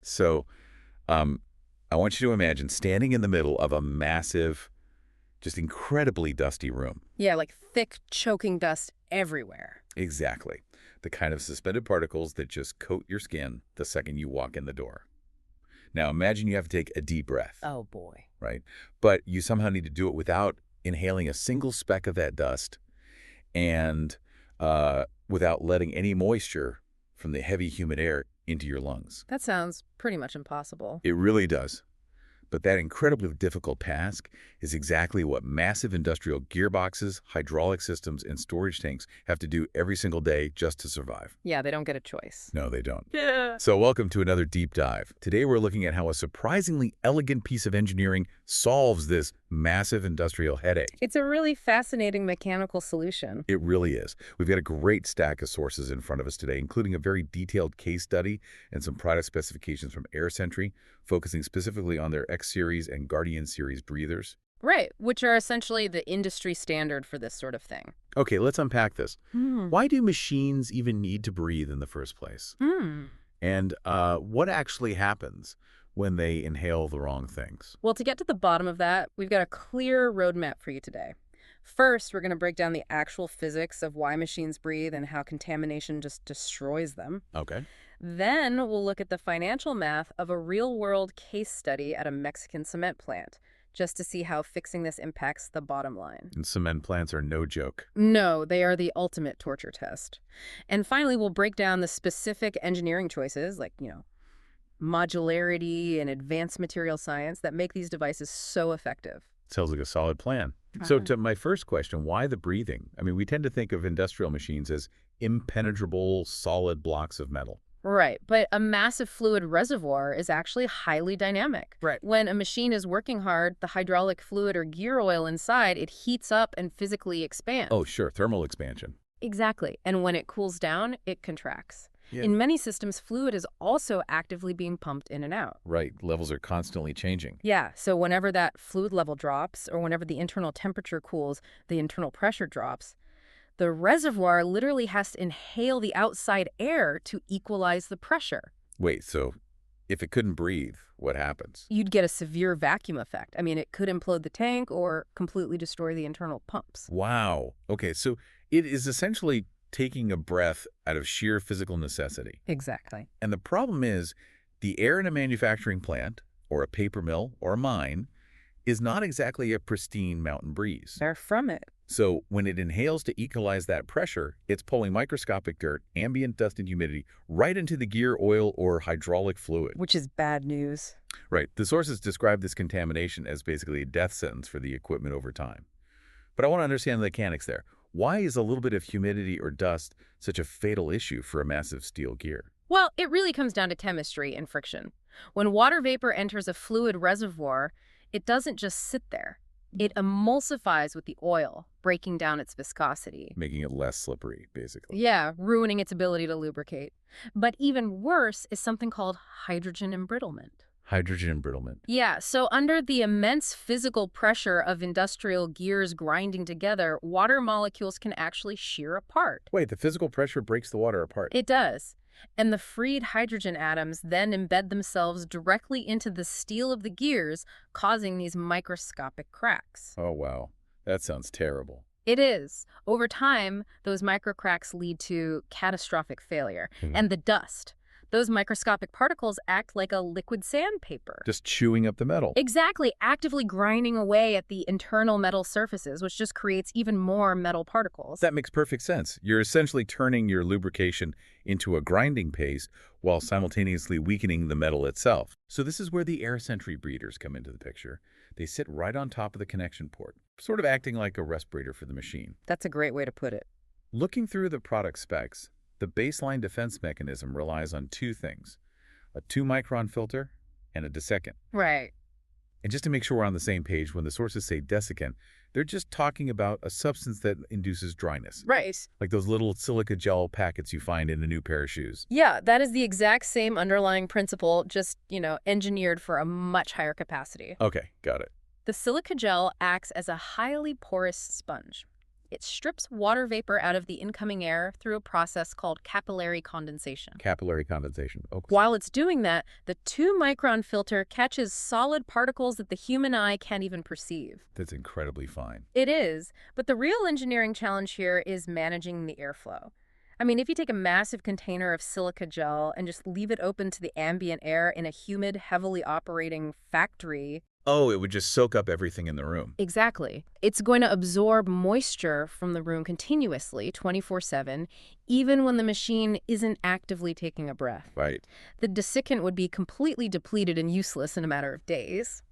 So I want you to imagine standing in the middle of a massive, just incredibly dusty room. Yeah, like thick, choking dust everywhere. Exactly. The kind of suspended particles that just coat your skin the second you walk in the door. Now imagine you have to take a deep breath. Oh, boy. Right? But you somehow need to do it without inhaling a single speck of that dust and without letting any moisture from the heavy, humid air into your lungs. That sounds pretty much impossible. It really does. But that incredibly difficult task is exactly what massive industrial gearboxes, hydraulic systems, and storage tanks have to do every single day just to survive. Yeah, they don't get a choice. No, they don't. Yeah. So welcome to another deep dive. Today we're looking at how a surprisingly elegant piece of engineering solves this massive industrial headache. It's a really fascinating mechanical solution. It really is. We've got a great stack of sources in front of us today, including a very detailed case study and some product specifications from Sentry, focusing specifically on their X-Series and Guardian Series breathers. Right, which are essentially the industry standard for this sort of thing. Okay, let's unpack this. Hmm. Why do machines even need to breathe in the first place? And what actually happens when they inhale the wrong things? Well, to get to the bottom of that, we've got a clear roadmap for you today. First, we're going to break down the actual physics of why machines breathe and how contamination just destroys them. Okay. Then we'll look at the financial math of a real-world case study at a Mexican cement plant, just to see how fixing this impacts the bottom line. And cement plants are no joke. No, they are the ultimate torture test. And finally, we'll break down the specific engineering choices, like, modularity and advanced material science that make these devices so effective. Sounds like a solid plan. So to my first question, why the breathing? I mean, we tend to think of industrial machines as impenetrable, solid blocks of metal. Right, but a massive fluid reservoir is actually highly dynamic. Right. When a machine is working hard, the hydraulic fluid or gear oil inside, it heats up and physically expands. Oh, sure, thermal expansion. Exactly. And when it cools down, it contracts. Yeah. In many systems, fluid is also actively being pumped in and out. Right, levels are constantly changing. Yeah, so whenever that fluid level drops, or whenever the internal temperature cools, the internal pressure drops, the reservoir literally has to inhale the outside air to equalize the pressure. Wait, so if it couldn't breathe, what happens? You'd get a severe vacuum effect. I mean, it could implode the tank or completely destroy the internal pumps. Wow. Okay, so it is essentially taking a breath out of sheer physical necessity. Exactly. And the problem is, the air in a manufacturing plant, or a paper mill, or a mine, is not exactly a pristine mountain breeze. They're from it. So when it inhales to equalize that pressure, it's pulling microscopic dirt, ambient dust and humidity right into the gear oil or hydraulic fluid. Which is bad news. Right. The sources describe this contamination as basically a death sentence for the equipment over time. But I want to understand the mechanics there. Why is a little bit of humidity or dust such a fatal issue for a massive steel gear? Well, it really comes down to chemistry and friction. When water vapor enters a fluid reservoir, it doesn't just sit there. It emulsifies with the oil, breaking down its viscosity. Making it less slippery, basically. Yeah, ruining its ability to lubricate. But even worse is something called hydrogen embrittlement. Hydrogen embrittlement. Yeah, so under the immense physical pressure of industrial gears grinding together, water molecules can actually shear apart. Wait, the physical pressure breaks the water apart. It does. And the freed hydrogen atoms then embed themselves directly into the steel of the gears, causing these microscopic cracks. Oh, wow. That sounds terrible. It is. Over time, those microcracks lead to catastrophic failure. And the dust. Those microscopic particles act like a liquid sandpaper. Just chewing up the metal. Exactly, actively grinding away at the internal metal surfaces, which just creates even more metal particles. That makes perfect sense. You're essentially turning your lubrication into a grinding paste while simultaneously weakening the metal itself. So this is where the Sentry breeders come into the picture. They sit right on top of the connection port, sort of acting like a respirator for the machine. That's a great way to put it. Looking through the product specs, the baseline defense mechanism relies on two things, a 2-micron filter and a desiccant. Right. And just to make sure we're on the same page, when the sources say desiccant, they're just talking about a substance that induces dryness. Right. Like those little silica gel packets you find in a new pair of shoes. Yeah, that is the exact same underlying principle, just, engineered for a much higher capacity. Okay, got it. The silica gel acts as a highly porous sponge. It strips water vapor out of the incoming air through a process called capillary condensation. Capillary condensation. Oh, While it's doing that, the 2-micron filter catches solid particles that the human eye can't even perceive. that's incredibly fine. It is, but the real engineering challenge here is managing the airflow. I mean, if you take a massive container of silica gel and just leave it open to the ambient air in a humid, heavily operating factory. Oh, it would just soak up everything in the room. Exactly. It's going to absorb moisture from the room continuously, 24/7, even when the machine isn't actively taking a breath. Right. The desiccant would be completely depleted and useless in a matter of days.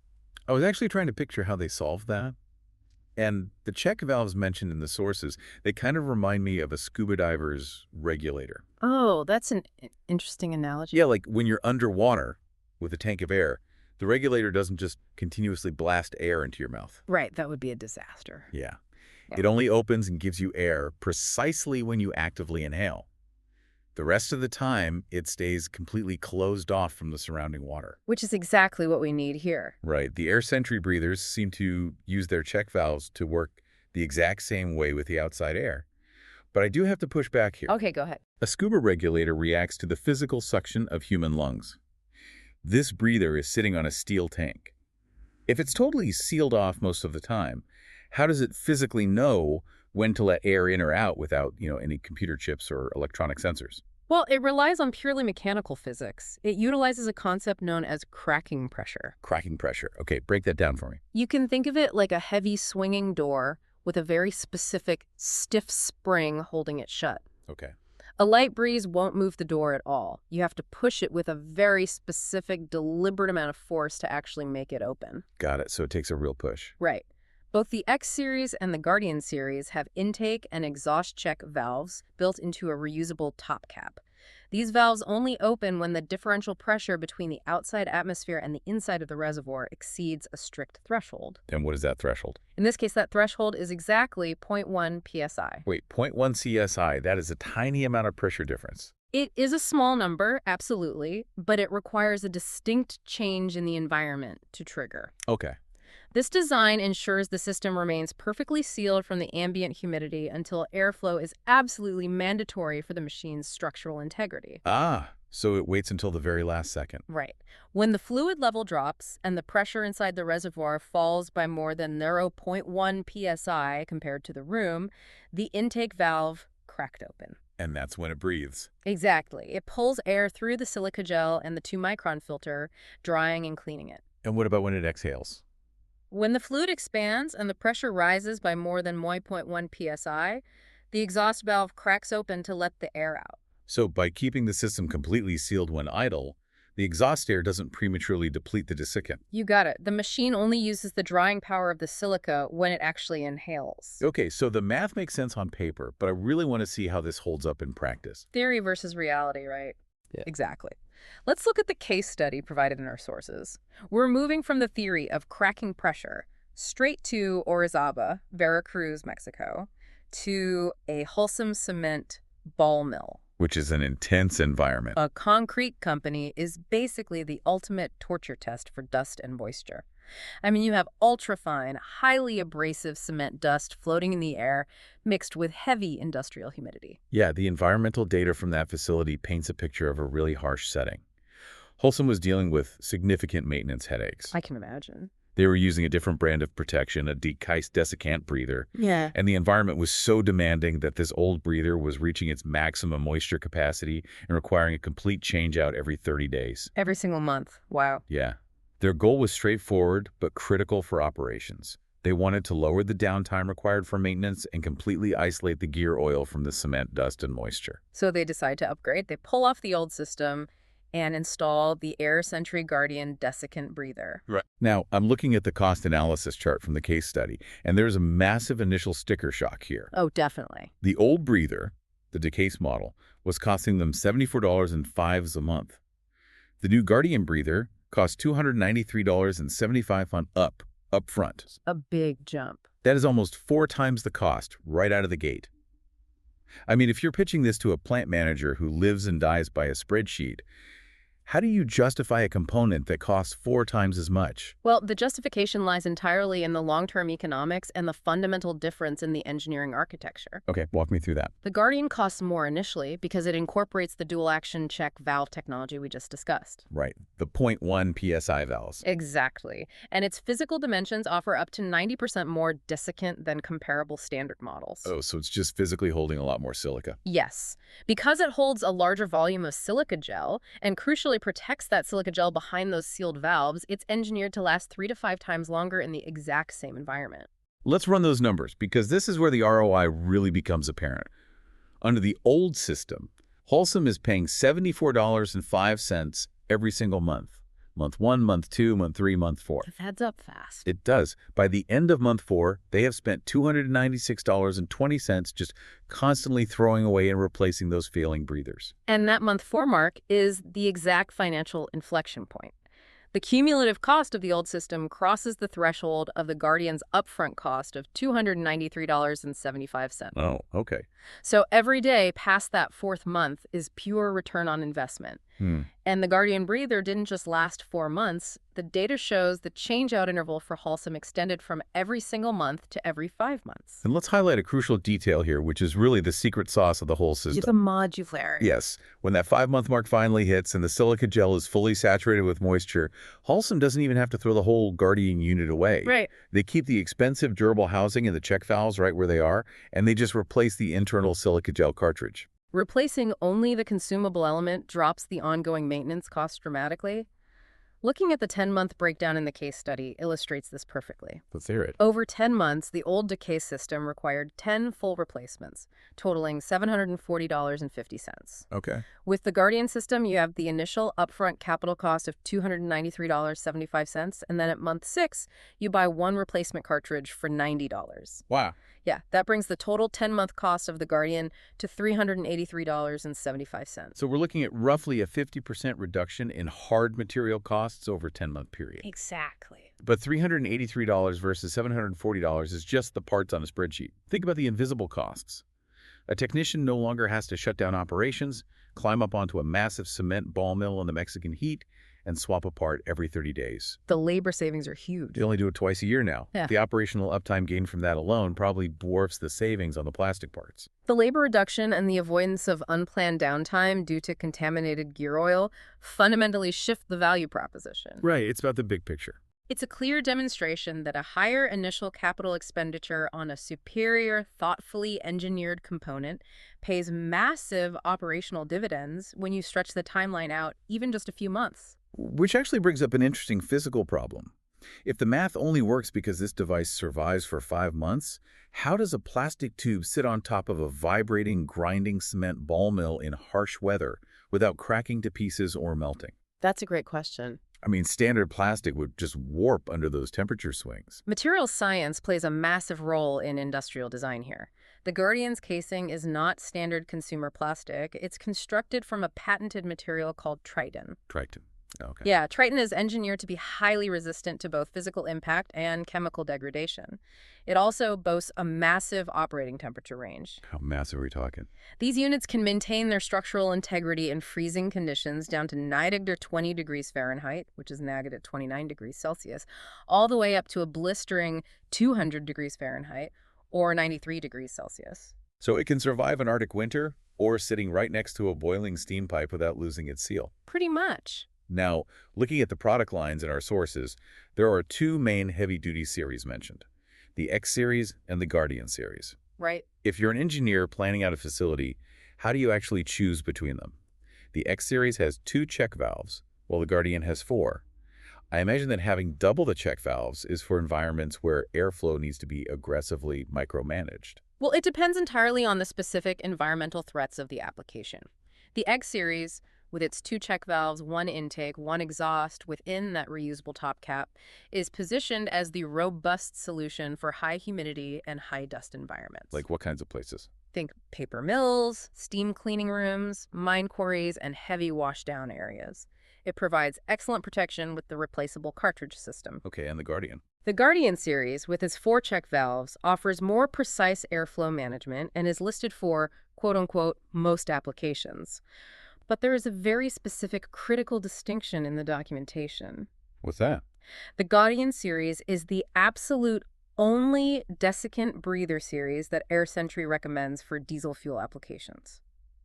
I was actually trying to picture how they solved that. And the check valves mentioned in the sources, they kind of remind me of a scuba diver's regulator. Oh, that's an interesting analogy. Yeah, like when you're underwater with a tank of air, the regulator doesn't just continuously blast air into your mouth. Right, that would be a disaster. Yeah. Yeah. It only opens and gives you air precisely when you actively inhale. The rest of the time, it stays completely closed off from the surrounding water. Which is exactly what we need here. Right. The air Sentry breathers seem to use their check valves to work the exact same way with the outside air. But I do have to push back here. Okay, go ahead. A scuba regulator reacts to the physical suction of human lungs. This breather is sitting on a steel tank. If it's totally sealed off most of the time, how does it physically know when to let air in or out without, any computer chips or electronic sensors? Well, it relies on purely mechanical physics. It utilizes a concept known as cracking pressure. Cracking pressure. Okay, break that down for me. You can think of it like a heavy swinging door with a very specific stiff spring holding it shut. Okay. A light breeze won't move the door at all. You have to push it with a very specific, deliberate amount of force to actually make it open. Got it. So it takes a real push. Right. Both the X series and the Guardian series have intake and exhaust check valves built into a reusable top cap. These valves only open when the differential pressure between the outside atmosphere and the inside of the reservoir exceeds a strict threshold. And what is that threshold? In this case, that threshold is exactly 0.1 psi. Wait, 0.1 CSI, that is a tiny amount of pressure difference. It is a small number, absolutely, but it requires a distinct change in the environment to trigger. Okay. This design ensures the system remains perfectly sealed from the ambient humidity until airflow is absolutely mandatory for the machine's structural integrity. Ah, so it waits until the very last second. Right. When the fluid level drops and the pressure inside the reservoir falls by more than 0.1 psi compared to the room, the intake valve cracked open. And that's when it breathes. Exactly. It pulls air through the silica gel and the 2-micron filter, drying and cleaning it. And what about when it exhales? When the fluid expands and the pressure rises by more than 1.1 psi, the exhaust valve cracks open to let the air out. So by keeping the system completely sealed when idle, the exhaust air doesn't prematurely deplete the desiccant. You got it. The machine only uses the drying power of the silica when it actually inhales. Okay, so the math makes sense on paper, but I really want to see how this holds up in practice. Theory versus reality, right? Yeah. Exactly. Let's look at the case study provided in our sources. We're moving from the theory of cracking pressure straight to Orizaba, Veracruz, Mexico, to a Holcim cement ball mill. Which is an intense environment. A concrete company is basically the ultimate torture test for dust and moisture. I mean, you have ultrafine, highly abrasive cement dust floating in the air, mixed with heavy industrial humidity. Yeah, the environmental data from that facility paints a picture of a really harsh setting. Holcim was dealing with significant maintenance headaches. I can imagine. They were using a different brand of protection, a Desiccant breather. Yeah. And the environment was so demanding that this old breather was reaching its maximum moisture capacity and requiring a complete change-out every 30 days. Every single month. Wow. Yeah. Their goal was straightforward but critical for operations. They wanted to lower the downtime required for maintenance and completely isolate the gear oil from the cement dust and moisture. So they decide to upgrade. They pull off the old system and install the Air Sentry Guardian Desiccant breather. Right. Now, I'm looking at the cost analysis chart from the case study, and there's a massive initial sticker shock here. Oh, definitely. The old breather, the Decase model, was costing them $74.05 a month. The new Guardian breather cost $293.75 up front. A big jump. That is almost 4 times the cost right out of the gate. I mean, if you're pitching this to a plant manager who lives and dies by a spreadsheet, How do you justify a component that costs 4 times as much? Well, the justification lies entirely in the long-term economics and the fundamental difference in the engineering architecture. Okay, walk me through that. The Guardian costs more initially because it incorporates the dual-action check valve technology we just discussed. Right, the zero point 0.1 PSI valves. Exactly. And its physical dimensions offer up to 90% more desiccant than comparable standard models. Oh, so it's just physically holding a lot more silica. Yes. Because it holds a larger volume of silica gel and crucially protects that silica gel behind those sealed valves, it's engineered to last 3 to 5 times longer in the exact same environment. Let's run those numbers, because this is where the ROI really becomes apparent. Under the old system, Holcim is paying $74.05 every single month. Month 1, month 2, month 3, month 4. It adds up fast. It does. By the end of month 4, they have spent $296.20 just constantly throwing away and replacing those failing breathers. And that month 4 mark is the exact financial inflection point. The cumulative cost of the old system crosses the threshold of the Guardian's upfront cost of $293.75. Oh, okay. So every day past that 4th month is pure return on investment. And the Guardian breather didn't just last 4 months. The data shows the change-out interval for Holcim extended from every single month to every 5 months. And let's highlight a crucial detail here, which is really the secret sauce of the whole system. It's a modularity. Yes. When that 5-month mark finally hits and the silica gel is fully saturated with moisture, Holcim doesn't even have to throw the whole Guardian unit away. Right. They keep the expensive durable housing and the check valves right where they are, and they just replace the internal silica gel cartridge. Replacing only the consumable element drops the ongoing maintenance cost dramatically. Looking at the 10-month breakdown in the case study illustrates this perfectly. Let's hear it. Over 10 months, the old decay system required 10 full replacements, totaling $740.50. Okay. With the Guardian system, you have the initial upfront capital cost of $293.75, and then at month 6, you buy one replacement cartridge for $90. Wow. Yeah, that brings the total 10-month cost of the Guardian to $383.75. So we're looking at roughly a 50% reduction in hard material costs over a 10-month period. Exactly. But $383 versus $740 is just the parts on a spreadsheet. Think about the invisible costs. A technician no longer has to shut down operations, climb up onto a massive cement ball mill in the Mexican heat, and swap a part every 30 days. The labor savings are huge. They only do it twice a year now. Yeah. The operational uptime gain from that alone probably dwarfs the savings on the plastic parts. The labor reduction and the avoidance of unplanned downtime due to contaminated gear oil fundamentally shift the value proposition. Right, it's about the big picture. It's a clear demonstration that a higher initial capital expenditure on a superior, thoughtfully engineered component pays massive operational dividends when you stretch the timeline out even just a few months. Which actually brings up an interesting physical problem. If the math only works because this device survives for 5 months, how does a plastic tube sit on top of a vibrating, grinding cement ball mill in harsh weather without cracking to pieces or melting? That's a great question. I mean, standard plastic would just warp under those temperature swings. Materials science plays a massive role in industrial design here. The Guardian's casing is not standard consumer plastic. It's constructed from a patented material called Triton. Triton. Okay. Yeah, Triton is engineered to be highly resistant to both physical impact and chemical degradation. It also boasts a massive operating temperature range. How massive are we talking? These units can maintain their structural integrity in freezing conditions down to negative 20 degrees Fahrenheit, which is negative 29 degrees Celsius, all the way up to a blistering 200 degrees Fahrenheit or 93 degrees Celsius. So it can survive an Arctic winter or sitting right next to a boiling steam pipe without losing its seal. Pretty much. Now, looking at the product lines in our sources, there are 2 main heavy-duty series mentioned, the X series and the Guardian series. Right. If you're an engineer planning out a facility, how do you actually choose between them? The X series has 2 check valves, while the Guardian has 4. I imagine that having double the check valves is for environments where airflow needs to be aggressively micromanaged. Well, it depends entirely on the specific environmental threats of the application. The X series, with its 2 check valves, 1 intake, 1 exhaust within that reusable top cap, is positioned as the robust solution for high humidity and high dust environments. Like what kinds of places? Think paper mills, steam cleaning rooms, mine quarries, and heavy washdown areas. It provides excellent protection with the replaceable cartridge system. Okay, and the Guardian? The Guardian series, with its 4 check valves, offers more precise airflow management and is listed for, quote-unquote, most applications. But there is a very specific critical distinction in the documentation. What's that? The Guardian series is the absolute only desiccant breather series that Air Sentry recommends for diesel fuel applications.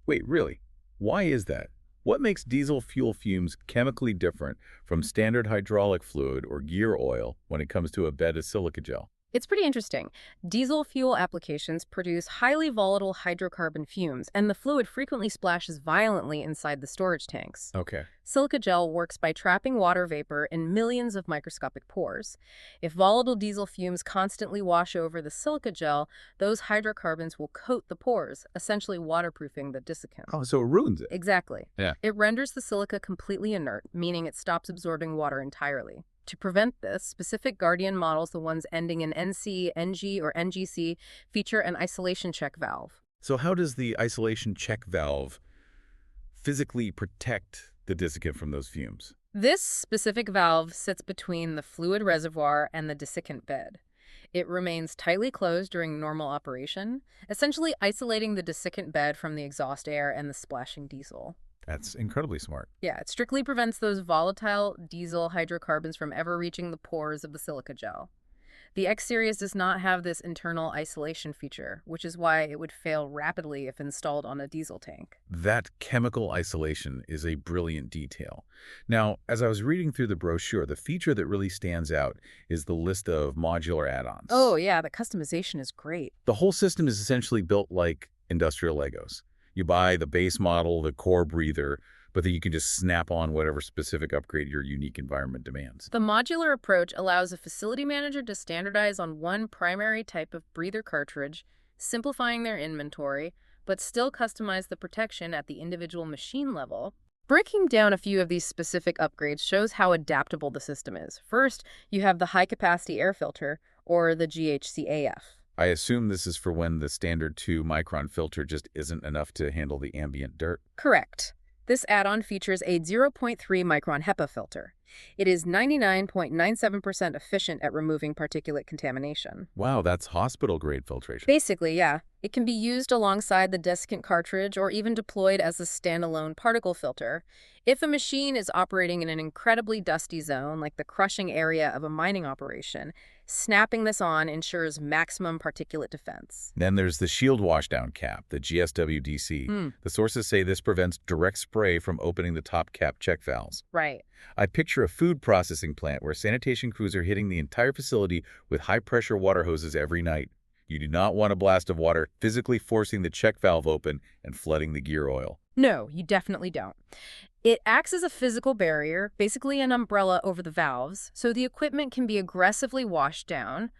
Wait, really? Why is that? What makes diesel fuel fumes chemically different from standard hydraulic fluid or gear oil when it comes to a bed of silica gel? It's pretty interesting. Diesel fuel applications produce highly volatile hydrocarbon fumes, and the fluid frequently splashes violently inside the storage tanks. Okay. Silica gel works by trapping water vapor in millions of microscopic pores. If volatile diesel fumes constantly wash over the silica gel, those hydrocarbons will coat the pores, essentially waterproofing the desiccant. Oh, so it ruins it. Exactly. Yeah. It renders the silica completely inert, meaning it stops absorbing water entirely. To prevent this, specific Guardian models, the ones ending in NC, NG, or NGC, feature an isolation check valve. So how does the isolation check valve physically protect the desiccant from those fumes? This specific valve sits between the fluid reservoir and the desiccant bed. It remains tightly closed during normal operation, essentially isolating the desiccant bed from the exhaust air and the splashing diesel. That's incredibly smart. Yeah, it strictly prevents those volatile diesel hydrocarbons from ever reaching the pores of the silica gel. The X series does not have this internal isolation feature, which is why it would fail rapidly if installed on a diesel tank. That chemical isolation is a brilliant detail. Now, as I was reading through the brochure, the feature that really stands out is the list of modular add-ons. Oh, yeah, the customization is great. The whole system is essentially built like industrial Legos. You buy the base model, the core breather, but then you can just snap on whatever specific upgrade your unique environment demands. The modular approach allows a facility manager to standardize on one primary type of breather cartridge, simplifying their inventory, but still customize the protection at the individual machine level. Breaking down a few of these specific upgrades shows how adaptable the system is. First, you have the high-capacity air filter, or the GHCAF. I assume this is for when the standard 2-micron filter just isn't enough to handle the ambient dirt. Correct. This add-on features a 0.3 micron HEPA filter. It is 99.97% efficient at removing particulate contamination. Wow, that's hospital-grade filtration. Basically, yeah. It can be used alongside the desiccant cartridge or even deployed as a standalone particle filter. If a machine is operating in an incredibly dusty zone, like the crushing area of a mining operation, snapping this on ensures maximum particulate defense. Then there's the shield washdown cap, the GSWDC. The sources say this prevents direct spray from opening the top cap check valves. Right. I picture a food processing plant where sanitation crews are hitting the entire facility with high-pressure water hoses every night. You do not want a blast of water physically forcing the check valve open and flooding the gear oil. No, you definitely don't. It acts as a physical barrier, basically an umbrella over the valves, so the equipment can be aggressively washed down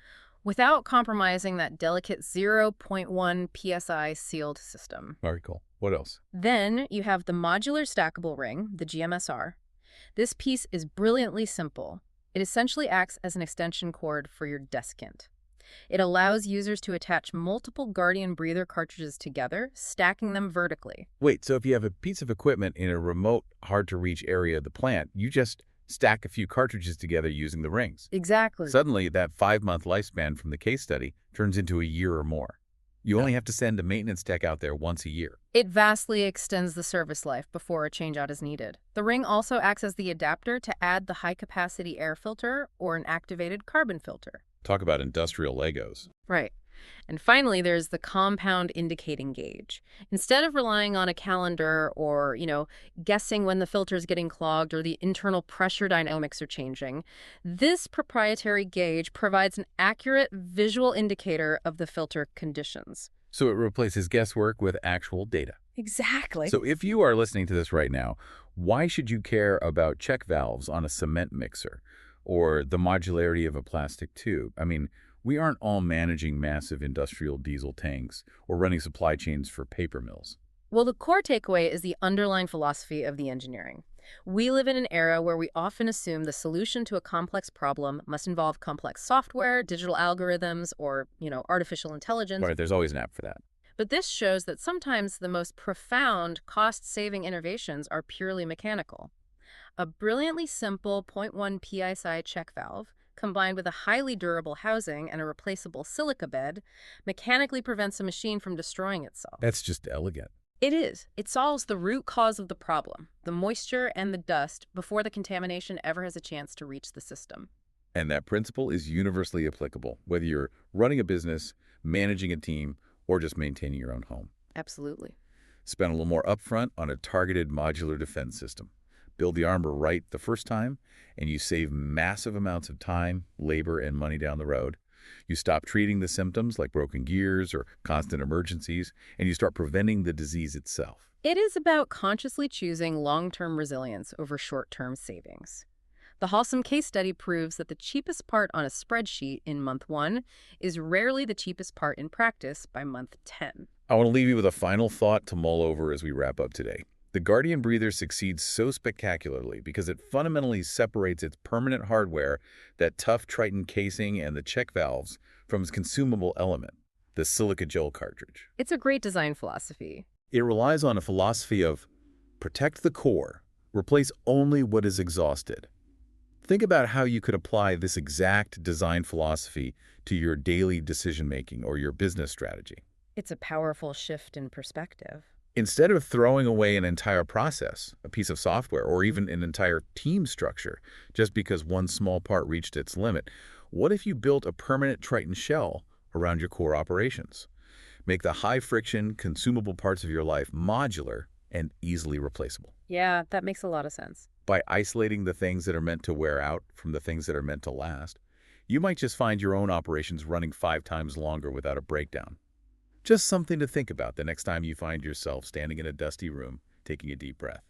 without compromising that delicate 0.1 psi sealed system. Very cool. What else? Then you have the modular stackable ring, the GMSR. This piece is brilliantly simple. It essentially acts as an extension cord for your desiccant. It allows users to attach multiple Guardian breather cartridges together, stacking them vertically. Wait, so if you have a piece of equipment in a remote, hard-to-reach area of the plant, you just stack a few cartridges together using the rings. Exactly. Suddenly, that 5-month lifespan from the case study turns into a year or more. You only have to send a maintenance tech out there once a year. It vastly extends the service life before a changeout is needed. The ring also acts as the adapter to add the high-capacity air filter or an activated carbon filter. Talk about industrial Legos. Right. And finally, there's the compound indicating gauge. Instead of relying on a calendar or, guessing when the filter is getting clogged or the internal pressure dynamics are changing, this proprietary gauge provides an accurate visual indicator of the filter conditions. So it replaces guesswork with actual data. Exactly. So if you are listening to this right now, why should you care about check valves on a cement mixer or the modularity of a plastic tube? I mean, we aren't all managing massive industrial diesel tanks or running supply chains for paper mills. Well, the core takeaway is the underlying philosophy of the engineering. We live in an era where we often assume the solution to a complex problem must involve complex software, digital algorithms, or, artificial intelligence. Right, there's always an app for that. But this shows that sometimes the most profound cost-saving innovations are purely mechanical. A brilliantly simple 0.1 psi check valve, combined with a highly durable housing and a replaceable silica bed, mechanically prevents a machine from destroying itself. That's just elegant. It is. It solves the root cause of the problem, the moisture and the dust, before the contamination ever has a chance to reach the system. And that principle is universally applicable, whether you're running a business, managing a team, or just maintaining your own home. Absolutely. Spend a little more upfront on a targeted modular defense system. Build the armor right the first time, and you save massive amounts of time, labor, and money down the road. You stop treating the symptoms like broken gears or constant emergencies, and you start preventing the disease itself. It is about consciously choosing long-term resilience over short-term savings. The Halsam case study proves that the cheapest part on a spreadsheet in month 1 is rarely the cheapest part in practice by month 10. I want to leave you with a final thought to mull over as we wrap up today. The Guardian Breather succeeds so spectacularly because it fundamentally separates its permanent hardware, that tough Triton casing and the check valves, from its consumable element, the silica gel cartridge. It's a great design philosophy. It relies on a philosophy of protect the core, replace only what is exhausted. Think about how you could apply this exact design philosophy to your daily decision-making or your business strategy. It's a powerful shift in perspective. Instead of throwing away an entire process, a piece of software, or even an entire team structure just because one small part reached its limit, what if you built a permanent Triton shell around your core operations? Make the high-friction, consumable parts of your life modular and easily replaceable. Yeah, that makes a lot of sense. By isolating the things that are meant to wear out from the things that are meant to last, you might just find your own operations running 5 times longer without a breakdown. Just something to think about the next time you find yourself standing in a dusty room, taking a deep breath.